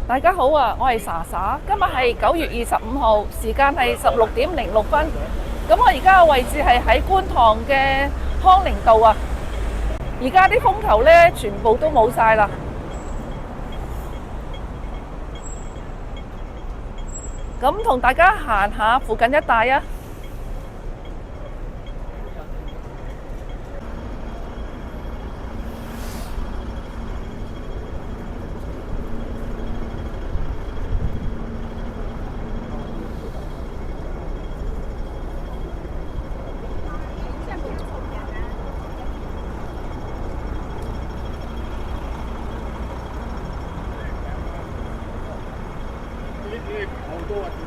大家好啊，我係莎莎，今日係9月25號，時間係16:06。咁我而家嘅位置係喺觀塘嘅康寧道啊。而家啲風球呢，全部都冇晒啦。咁同大家行下附近一帶啊。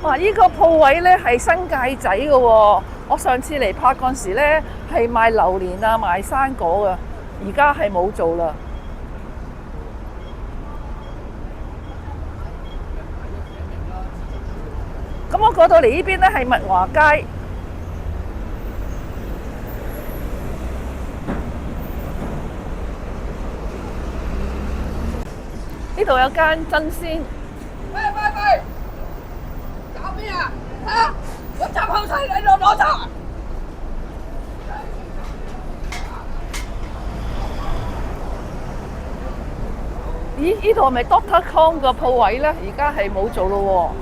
哇！呢個鋪位呢係新界仔嘅喎，我上次嚟拍嗰陣時呢係賣榴蓮啊、賣生果嘅，而家係冇做啦。咁我過到嚟呢邊呢係物華街，呢度有間真鮮。喂！搞咩啊？嚇！我執好晒你攞走。咦？呢度係咪 Doctor Kong 個鋪位呢？而家係冇做咯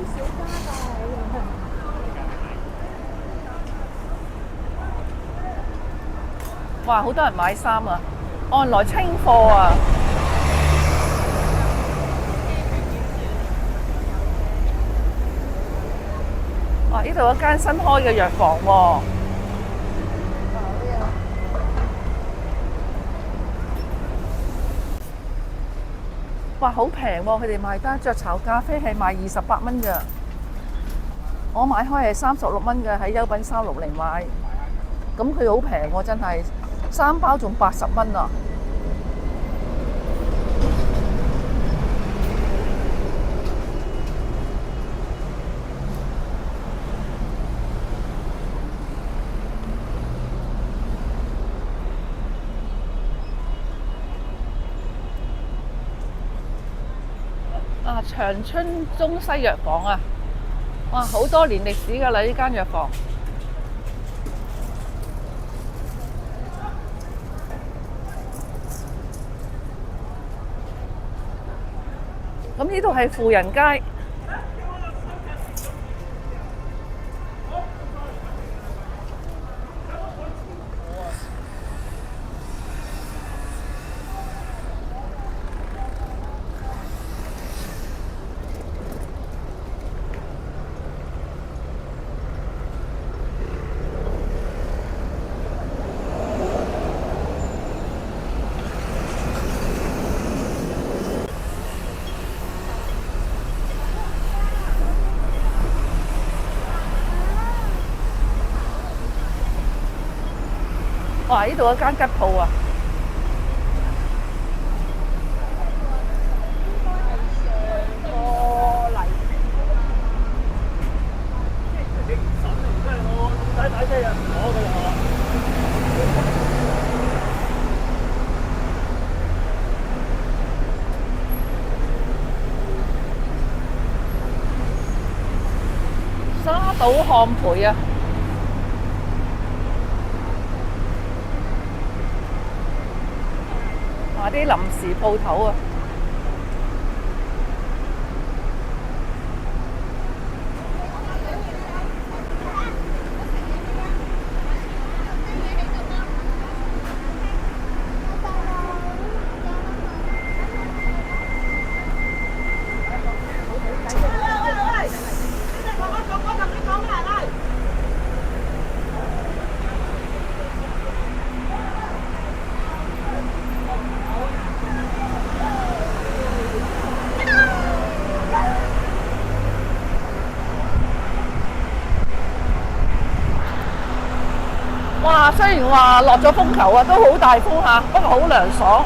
喎。哇！好多人買衫啊，按來清貨啊。哇！呢度有間新開嘅藥房喎。哇！好平喎，佢哋賣單雀巢咖啡係賣28蚊㗎。我買開係36蚊嘅，喺優品360買。咁佢好平喎，真係3包仲80蚊啊！長春中西藥房啊！哇，好多年歷史㗎啦，呢間藥房。咁呢度係富人街。哇！呢度有間吉鋪啊！沙島漢培啊！啲臨時鋪頭啊！哇！雖然話落咗風球啊，都好大風下，不過好涼爽。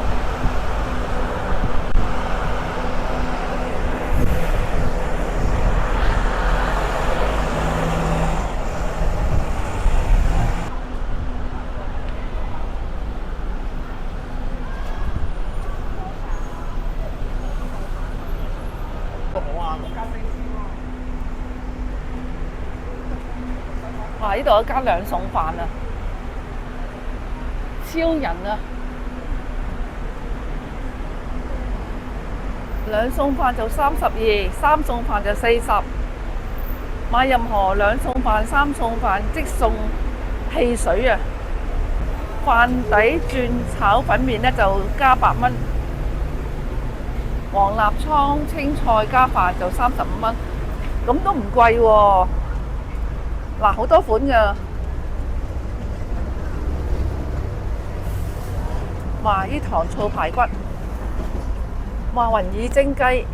哇！呢度有間兩餸飯啊，超人啊！兩餸飯就32，三餸飯就40。買任何兩餸飯、三餸飯即送汽水啊！飯底轉炒粉麵呢就加8蚊，黃立倉青菜加飯就35蚊，咁都唔貴喎。嗱，好多款㗎。哇！呢糖醋排骨，哇！雲耳蒸雞。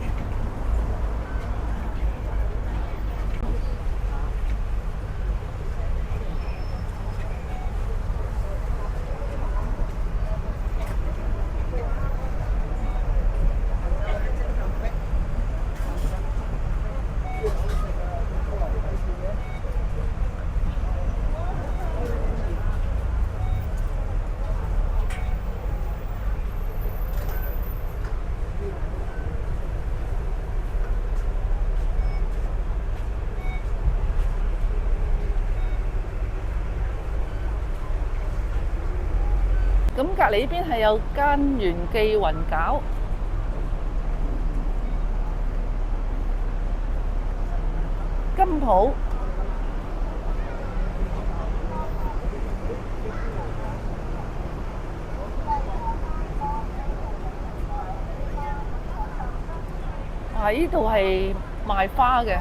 咁隔離呢邊係有間元記雲餃，金鋪。呢度係賣花嘅，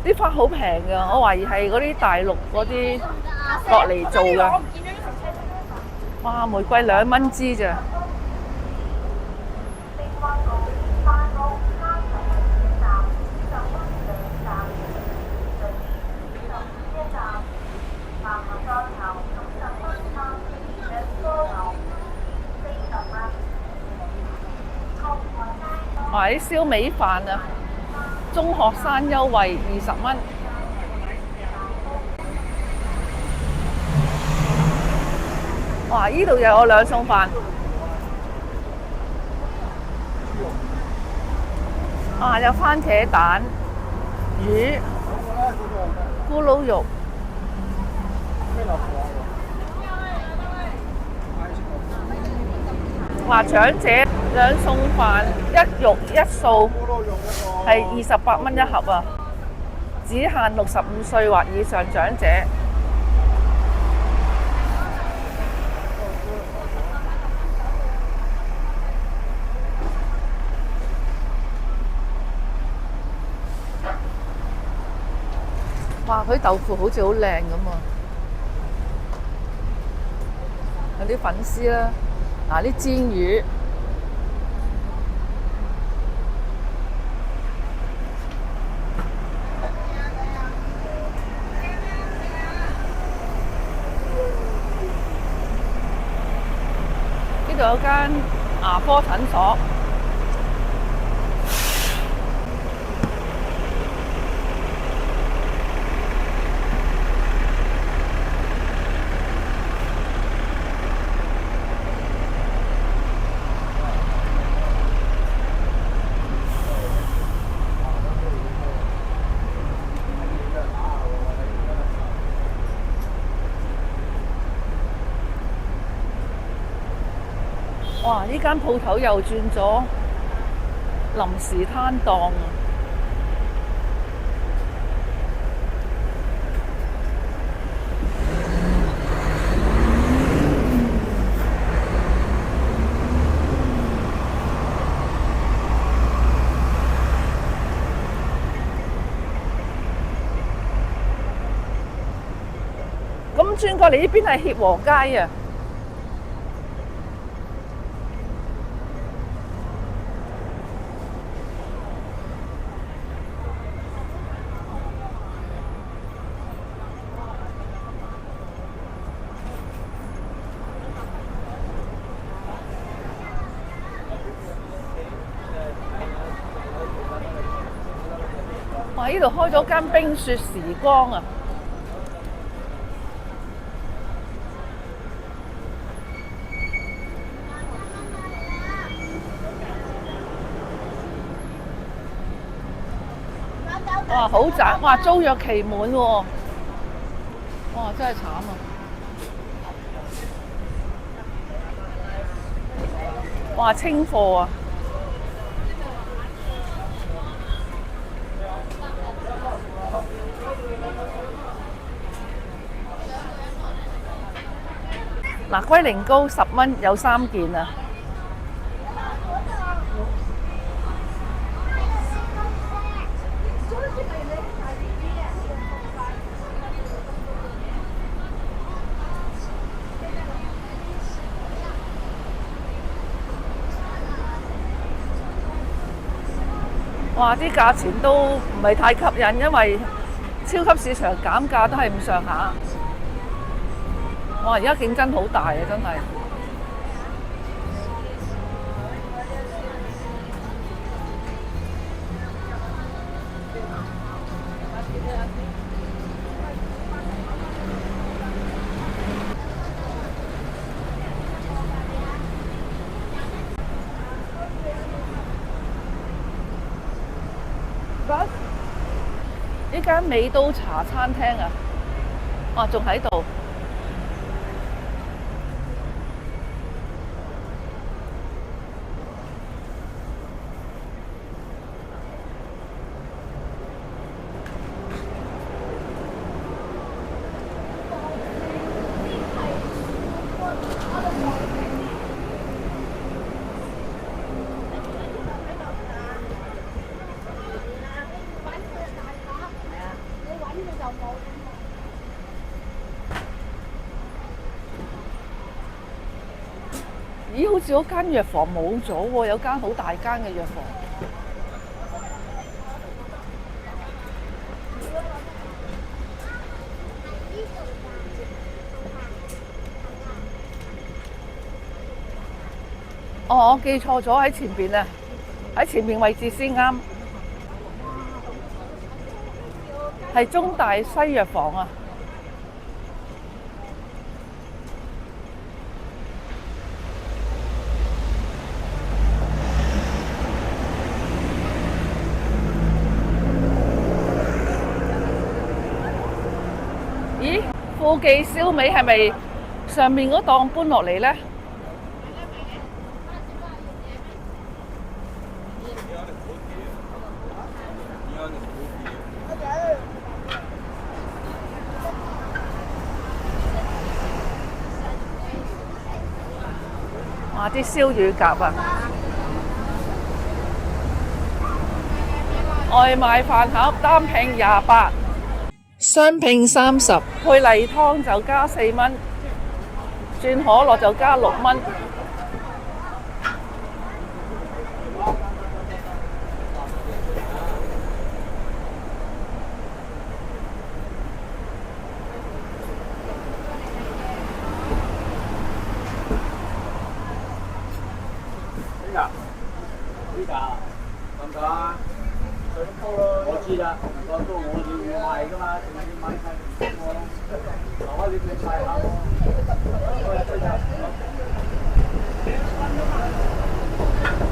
啲花好平㗎，我懷疑係嗰啲大陸嗰啲落嚟做㗎。哇！玫瑰2蚊支咋？哇！啲燒味飯啊，中學生優惠20蚊。哇！呢度又有兩餸飯，有番茄蛋、魚、咕嚕肉。話長者兩餸飯一肉一素係28蚊一盒啊，只限65歲或以上長者。哇！佢豆腐好似好靚咁啊，有啲粉絲啦，啲煎魚，呢度有間牙科診所。哇！呢間鋪頭又轉咗臨時攤檔。咁轉過嚟呢邊係協和街啊！哇！呢度開咗間冰雪時光啊！哇！好賺！哇！租約期滿喎。哇！真係慘啊！哇！清貨啊！嗱，龜苓膏10蚊有3件啊！哇！啲價錢都唔係太吸引，因為超級市場減價都係咁上下。哇！而家競爭好大啊，真係。呢間美都茶餐廳啊，哇，仲喺度。咦，好似嗰間藥房冇咗喎，有間好大間嘅藥房。哦，我記錯咗喺前邊啊，喺前面位置先啱，係中大西藥房啊。咦，富記燒味係咪上面嗰檔搬落嚟呢？哇！啲燒乳鴿啊，外賣飯盒單拼28，雙拼30，配例湯就加4蚊，轉可樂就加6蚊。呢架得唔得啊？我知啦，我都我哋會賣㗎嘛，仲要買晒唔多咯。留翻你哋曬下咯。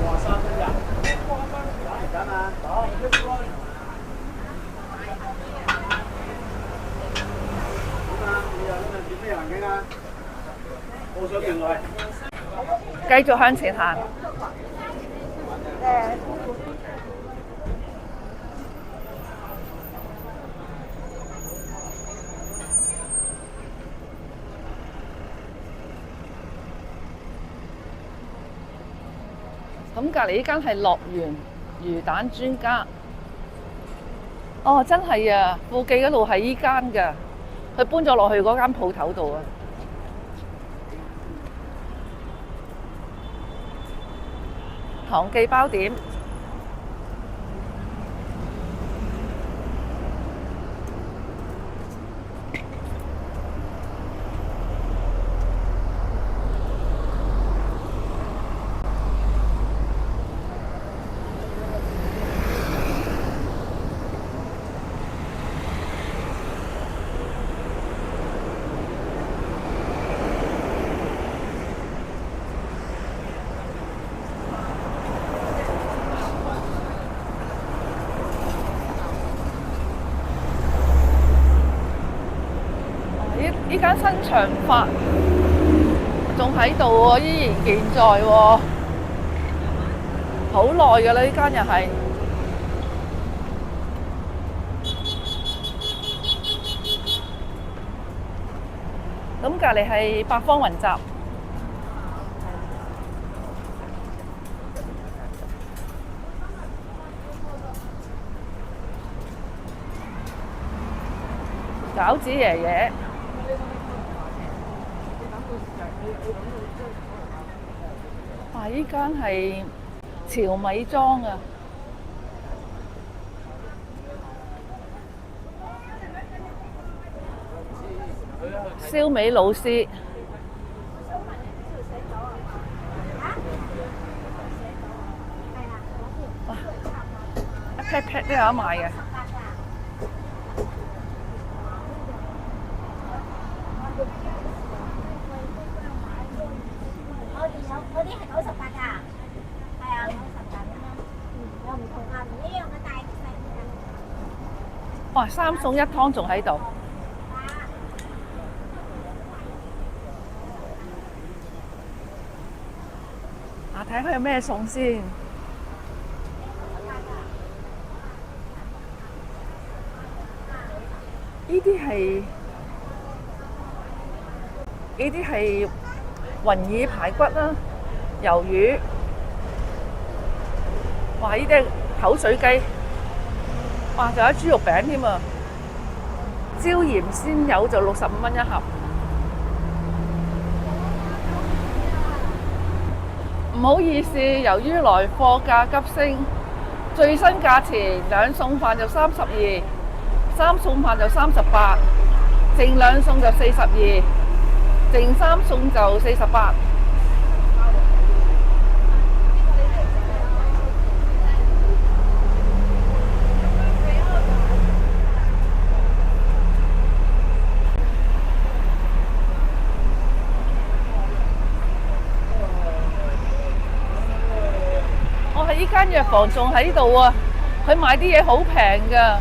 哇，3蚊呀！嚟緊啊！好，點啊？你又今日點咩環境啊？報上電來。繼續向前行。咁隔離呢間係樂園魚蛋專家。哦，真係啊！富記嗰度係依間㗎，佢搬咗落去嗰間鋪頭度啊。唐記包點。呢間新長發仲喺度喎，依然健在喎，好耐㗎啦！呢間又係。咁隔離係八方雲集，餃子爺爺。哇！呢間係潮米莊啊！燒味老師，哇！一 pat pat 都有得賣嘅。嗰啲係98㗎，係啊，98咁樣，有唔同啊，唔一樣嘅大細嘅。哇！3餸1湯仲喺度。睇下有咩餸先。呢啲係雲耳排骨啦，魷魚。哇！呢啲係口水雞。哇！仲有豬肉餅添啊！椒鹽鮮魷就65蚊一盒。唔好意思，由於來貨價急升，最新價錢2餸飯就32，3餸飯就38，剩2餸就42，剩3餸就48。呢間藥房仲喺度啊！佢賣啲嘢好平㗎，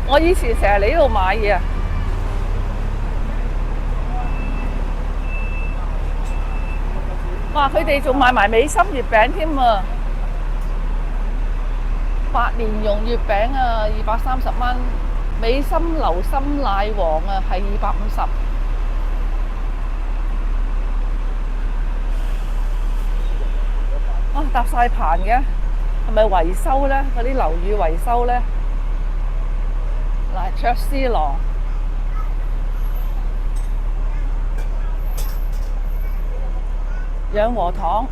我以前成日嚟呢度買嘢啊！哇！佢哋仲賣埋美心月餅添啊！白蓮蓉月餅啊，230蚊；美心流心奶黃啊，係250。啊！搭晒棚嘅，係咪維修咧？嗰啲樓宇維修咧？嗱，卓思郎。養和堂。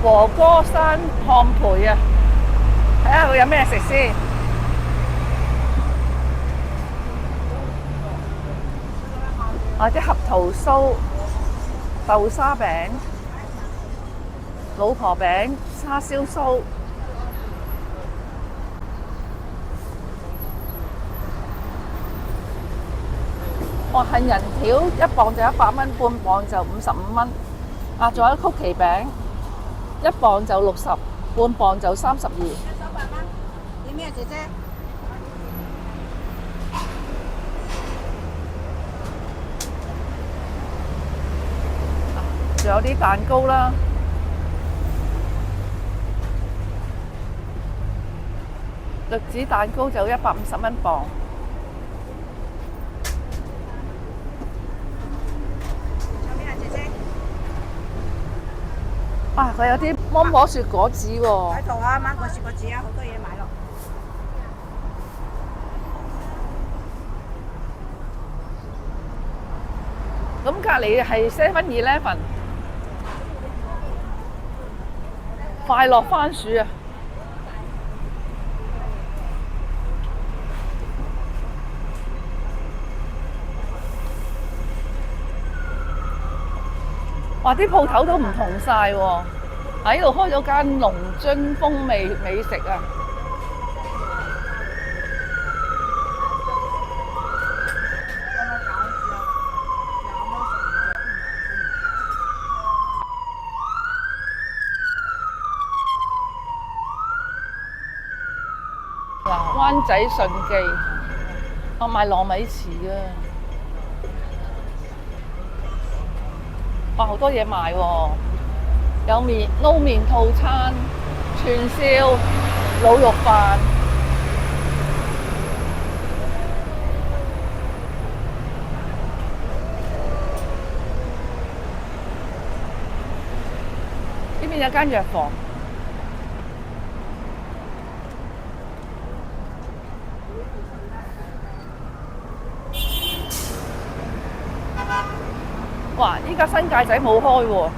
和歌山烘焙啊，睇下佢有咩食先。啲合桃酥、豆沙餅、老婆餅、叉燒酥。哇！杏仁條1磅就100蚊，半磅就55蚊。啊，仲有曲奇餅。1磅就60，半磅就32。100蚊，要咩姐姐？仲有啲蛋糕啦，栗子蛋糕就150蚊磅。啊！佢有啲芒果雪果子喎。喺度啊，芒果雪果子啊，好多嘢買咯。咁隔離係 7-Eleven，快樂番薯啊！哇！啲鋪頭都唔同晒喎，喺度開咗間龍津風味美食啊！嗱，灣仔順記，我賣糯米糍啊！哇，好多嘢賣喎，有麵撈麵套餐、串燒、滷肉飯。呢邊有間藥房。哇！依家新界仔冇開喎。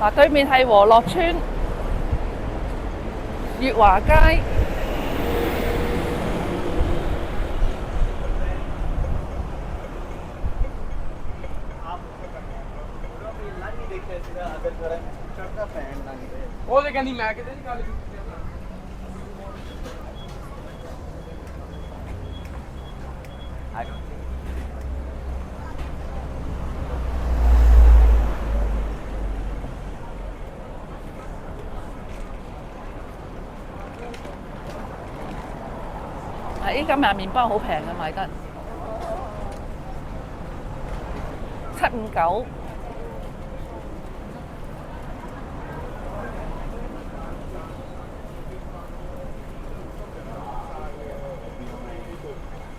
嗱，對面係和樂村、月華街。ਉਹ ਤੇ ਕਹਿੰਦੀ ਮੈਂ ਕਿਤੇ ਨਹੀਂ ਗੱਲ ਕੀਤੀ依家賣麵包好平嘅，賣得7.59。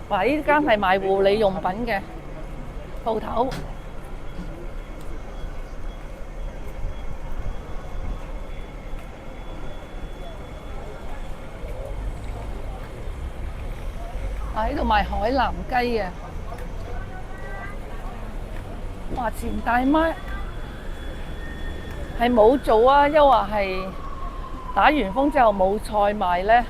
哇！呢間係賣護理用品嘅鋪頭。喺度賣海南雞啊！哇！前大媽係冇做啊，抑或係打完風之後冇菜賣呢？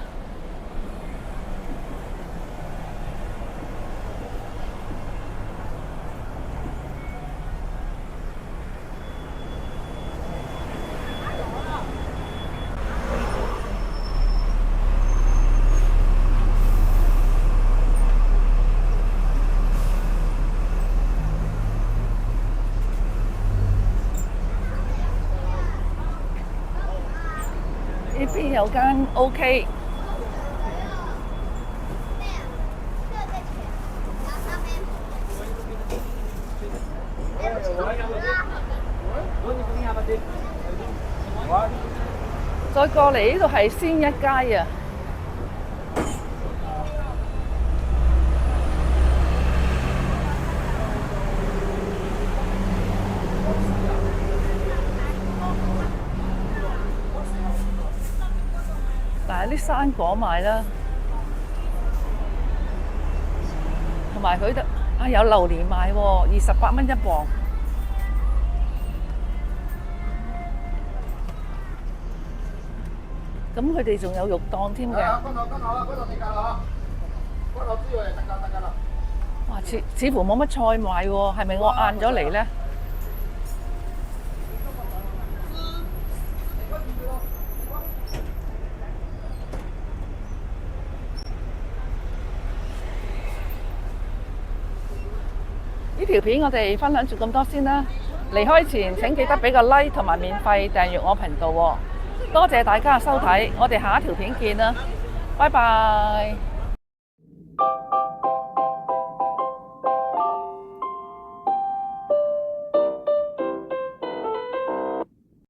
呢邊有間 OK， 再過嚟呢度係先一街啊！但係啲生果賣啦，同埋佢得有榴蓮賣喎，28蚊一磅。咁佢哋仲有肉檔添嘅。哇！似乎冇乜菜賣喎，係咪我晏咗嚟呢？呢條片我哋分享住咁多先啦。離開前請記得俾個 like 同埋免費訂閱我頻道喎。多謝大家嘅收睇，我哋下一條片見啦，拜拜。